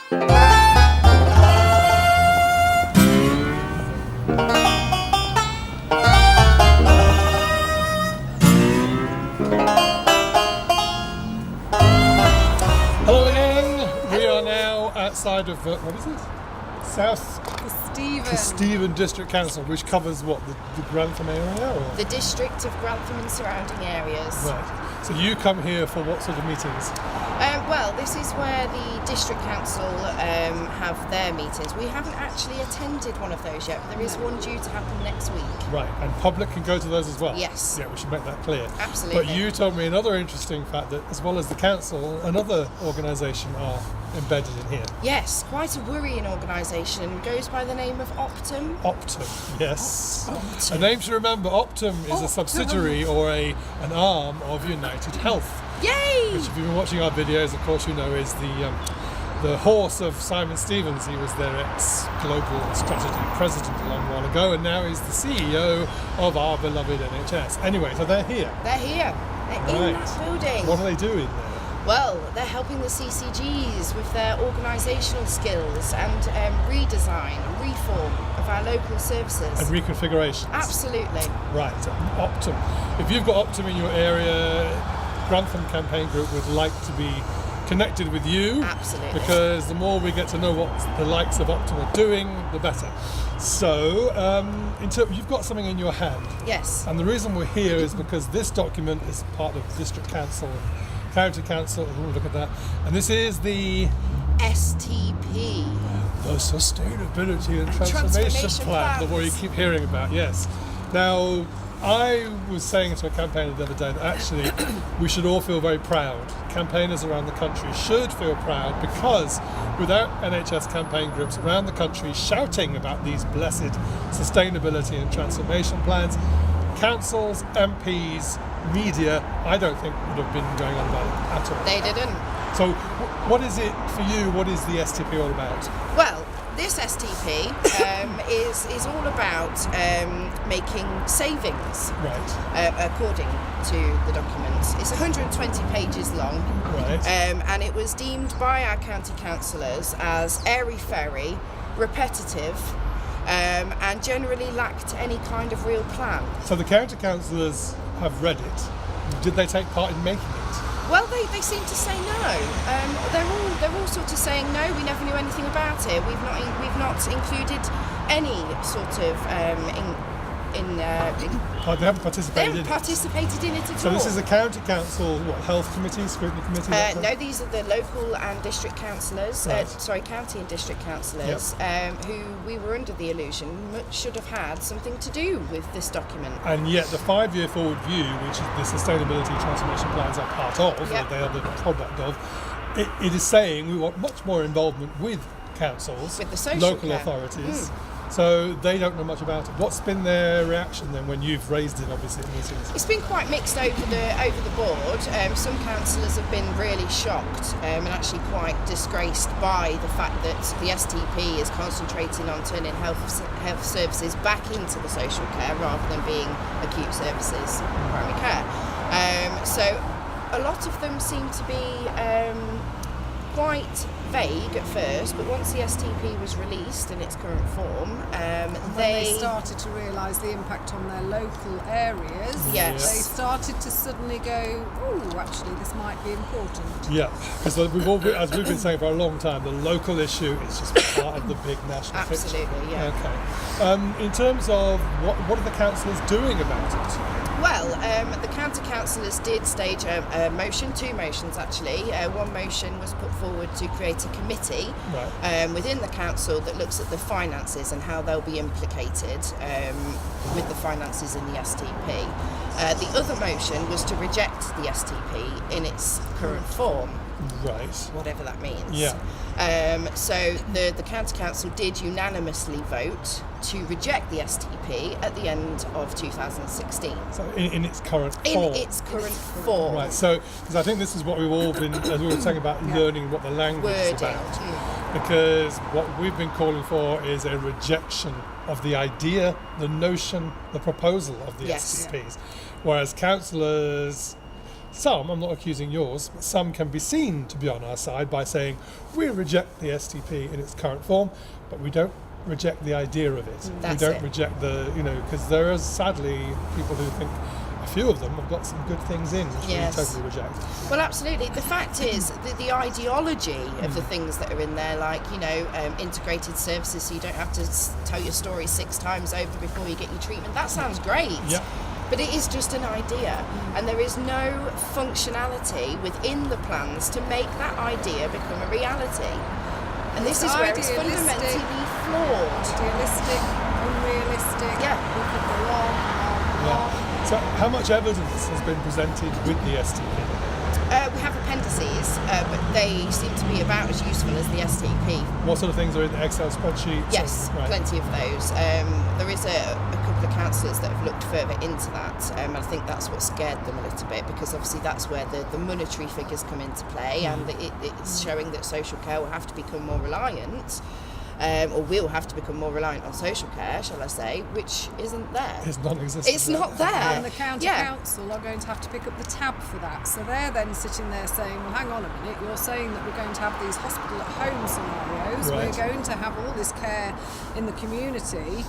Hello again. We are now outside of what is it? South Stephen District Council, which covers what, the Grantham area? Or? The district of Grantham and surrounding areas. Right. So you come here for what sort of meetings? Well, this is where the district council have their meetings. We haven't actually attended one of those yet, but there is one due to happen next week. Right, and public can go to those as well? Yes. Yeah, we should make that clear. Absolutely. But you told me another interesting fact that as well as the council, another organisation are embedded in here. Yes, quite a worrying organisation. Goes by the name of Optum. Optum, yes. Optum. A name to remember, Optum is a subsidiary or an arm of United Health. Yay! Which, if you've been watching our videos, of course you know is the horse of Simon Stevens. He was their ex-global strategy president a long while ago, and now he's the CEO of our beloved NHS. Anyway, so they're here. They're here. They're in that building. What are they doing there? Well, they're helping the CCGs with their organisational skills and redesign and reform of our local services. And reconfiguration. Absolutely. Right, so Optum. If you've got Optum in your area, Grantham Campaign Group would like to be connected with you. Absolutely. Because the more we get to know what the likes of Optum are doing, the better. So, you've got something in your hand. Yes. And the reason we're here is because this document is part of District Council, County Council, we'll look at that. And this is the STP. The Sustainability and Transformation Plan, the one you keep hearing about, yes. Now, I was saying to a campaigner the other day that actually we should all feel very proud. Campaigners around the country should feel proud because without NHS campaign groups around the country shouting about these blessed sustainability and transformation plans, councils, MPs, media, I don't think would have been going on about it at all. They didn't. So what is it for you? What is the STP all about? Well, this STP is all about making savings, right? According to the documents. It's 120 pages long, right? And it was deemed by our county councillors as airy-fairy, repetitive, and generally lacked any kind of real plan. So the county councillors have read it. Did they take part in making it? Well, they seem to say no. They're all sort of saying no. We never knew anything about it. We've not included any sort of they haven't participated in it. Participated in it at all. So this is a county council, health committee, scrutiny committee? No, these are the local and district councillors. Right. County and district councillors, who we were under the illusion should have had something to do with this document. And yet the 5-year forward view, which the sustainability transformation plans are part of, or they are the product of, it is saying we want much more involvement with councils, with the social local authorities. So they don't know much about it. What's been their reaction then when you've raised it, obviously, in meetings? It's been quite mixed over the board. Some councillors have been really shocked and actually quite disgraced by the fact that the STP is concentrating on turning health services back into the social care rather than being acute services, primary care. So a lot of them seem to be quite vague at first, but once the STP was released in its current form, they started to realise the impact on their local areas. Yes. They started to suddenly go, oh, actually, this might be important. Yeah, because as we've been saying for a long time, the local issue is just part of the big national picture. Absolutely, yeah. Okay. In terms of what are the councillors doing about it? Well, the county councillors did stage a motion, 2 motions actually. One motion was put forward to create a committee within the council that looks at the finances and how they'll be implicated with the finances in the STP. The other motion was to reject the STP in its current form. Right. Whatever that means. Yeah. So the county council did unanimously vote to reject the STP at the end of 2016. So in its current form. In its current form. Right. So because I think this is what we've all been, as we were saying about learning what the language is about. Because what we've been calling for is a rejection of the idea, the notion, the proposal of the STPs. Whereas councillors some, I'm not accusing yours, but some can be seen to be on our side by saying we reject the STP in its current form, but we don't reject the idea of it. That's we don't it. reject the, because there are sadly people who think a few of them have got some good things in, which Yes. we totally reject. Well, absolutely. The fact is that the ideology of the things that are in there, like, integrated services, so you don't have to tell your story 6 times over before you get your treatment, that sounds great. Yeah. But it is just an idea, and there is no functionality within the plans to make that idea become a reality. And this is where it's fundamentally flawed. Idealistic, unrealistic. Yeah. We could go on and on. Yeah. So how much evidence has been presented with the STP? We have appendices, but they seem to be about as useful as the STP. What sort of things are in the Excel spreadsheets? Yes, Right. plenty of those. There is a couple of counsellors that have looked further into that, and I think that's what scared them a little bit, because obviously that's where the monetary figures come into play, and it's showing that social care will have to become more reliant, or will have to become more reliant on social care, shall I say, which isn't there. It's non-existent. It's not there. And the county council are going to have to pick up the tab for that. So they're then sitting there saying, well, hang on a minute, you're saying that we're going to have these hospital at home scenarios, Right. we're going to have all this care in the community,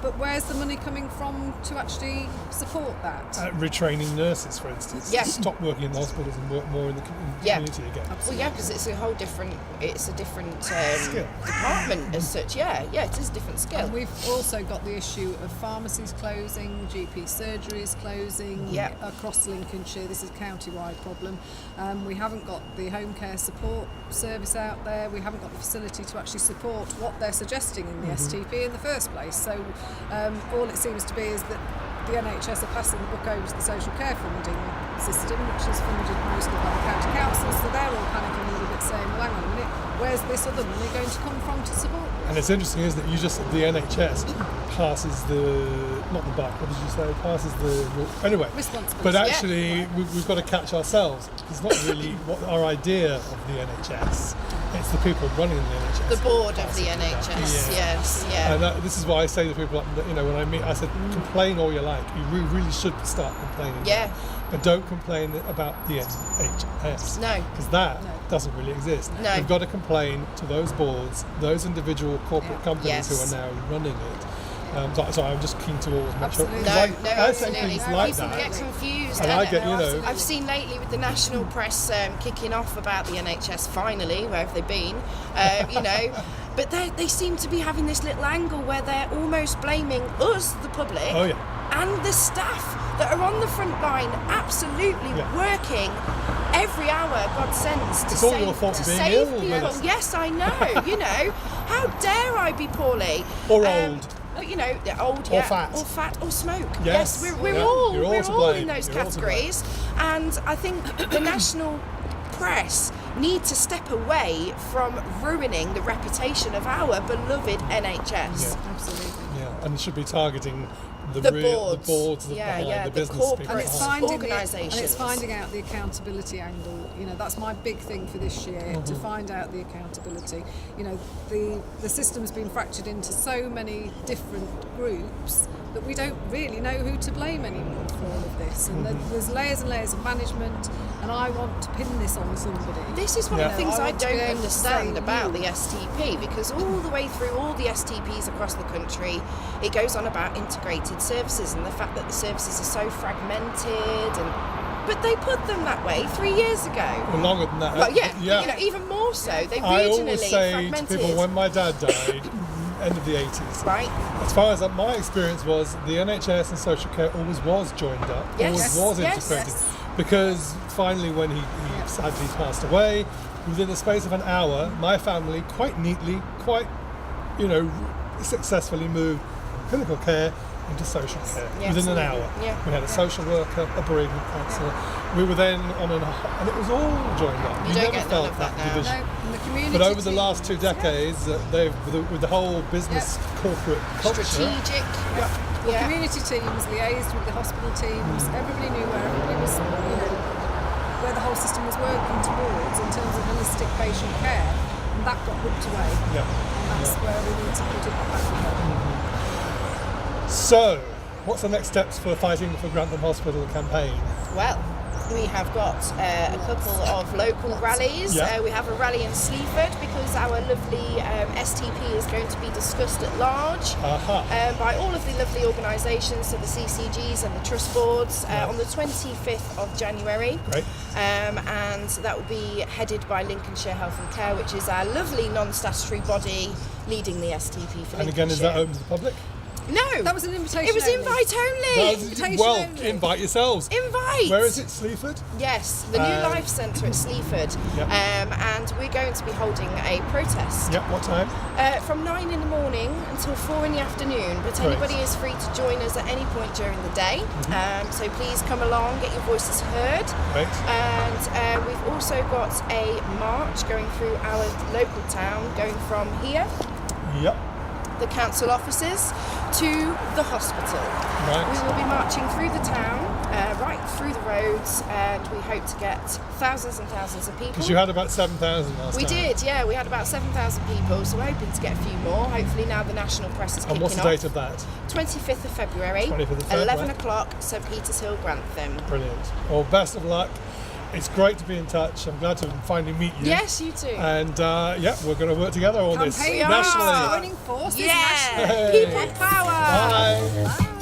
but where's the money coming from to actually support that? Retraining nurses, for instance. Yeah. Stop working in the hospitals and work more in the Yeah. community again. Well, yeah, because it's a different Skill. department as such. Yeah, it is a different skill. And we've also got the issue of pharmacies closing, GP surgeries closing Yeah. across Lincolnshire. This is a county-wide problem. We haven't got the home care support service out there. We haven't got the facility to actually support what they're suggesting in the STP in the first place. So all it seems to be is that the NHS are passing the book over to the social care funding system, which is funded mostly by the county councils. So they're all panicking a little bit, saying, well, hang on a minute, where's this other money going to come from to support this? And it's interesting, isn't it? You just the NHS passes not the buck. What did you say? Passes the anyway. Responsibility. But actually, we've got to catch ourselves. It's not really what our idea of the NHS. It's the people running the NHS. The board of the NHS. Yes, yeah. And this is why I say to people, when I meet, I said, complain all you like. You really should start complaining. Yeah. But don't complain about the NHS. No. Because that doesn't really exist. No. You've got to complain to those boards, those individual corporate companies Yes. who are now running it. So I'm just keen to always make sure. Absolutely. because No, I say absolutely. things like People that. get confused. And I get, I've seen lately with the national press kicking off about the NHS, finally, where have they been? But they seem to be having this little angle where they're almost blaming us, the public, Oh, yeah. and the staff that are on the front line, absolutely Yeah. working every hour God sends to It's all save, your fault to for being save ill, people. Melissa. Yes, I know. How dare I be poorly? Or old. But they're old, Or yeah, fat. or fat, or smoke. Yes. we're Yeah. all You're all we're to all blame. in those You're all to blame. categories, and I think the national press need to step away from ruining the reputation of our beloved NHS. Yeah. Absolutely. Yeah, and it should be targeting the boards. boards Yeah, behind the the business corporate people. And it's behind. finding organisations. and it's finding out the accountability angle. That's my big thing for this year, to find out the accountability. The system's been fractured into so many different groups that we don't really know who to blame anymore for all of this. And there's layers and layers of management, and I want to pin this on somebody. This is one of the things I I want to be don't able to understand say about you. the STP, because all the way through all the STPs across the country, it goes on about integrated services and the fact that the services are so fragmented, but they put them that way 3 years ago. Well, longer than that. Well, even more so. They I regionally always say to fragmented. people, when my dad died, end of the 80s, Right? as far as my experience was, the NHS and social care always was joined up, Yes. always was Yes. integrated. Because finally, when he sadly passed away, within the space of an hour, my family quite neatly, successfully moved clinical care into social care Yeah, within an absolutely. hour. Yeah. We had a social worker, a bereavement counsellor. We were then on and it was all joined up. You You don't never get none felt of that now. division. No, and the community But over the teams, last 2 decades, with the whole business corporate culture, Strategic. The Yeah. community teams liaised with the hospital teams. Everybody knew where everybody was, where the whole system was working towards in terms of holistic patient care, and that got ripped away. yeah. And that's where we need to put it back together. So, what's the next steps for fighting for Grantham Hospital campaign? Well, We have got a couple of local rallies. Yeah. We have a rally in Sleaford because our lovely STP is going to be discussed at large by all of the lovely organisations, so the CCGs and the trust boards, on the 25th of January. Great. And that will be headed by Lincolnshire Health and Care, which is our lovely non-statutory body leading the STP for Lincolnshire. And again, is that open to the public? No. That was an invitation. It was only. invite only. Well, only. invite yourselves. Invite. Where is it, Sleaford? Yes, the New Life Centre at Sleaford. Yep. And we're going to be holding a protest. Yep, what time? From 9 in the morning until 4 in the afternoon, but Great. anybody is free to join us at any point during the day. So please come along, get your voices heard. Great. And we've also got a march going through our local town, going from here, Yep. the council offices, to the hospital. Right. We will be marching through the town, right through the roads, and we hope to get thousands and thousands of people. Because you had about 7,000 last We time. did, yeah. We had about 7,000 people, so we're hoping to get a few more. Hopefully now the national press is And kicking what's the off. date of that? 25th of February, 25th of Feb, 11 right. o'clock, St Peter's Hill, Grantham. Brilliant. Well, best of luck. It's great to be in touch. I'm glad to finally meet you. Yes, you too. And yeah, we're going to work together on this Campaign are. nationally. joining forces Yeah, nationally. people power. Bye. Bye.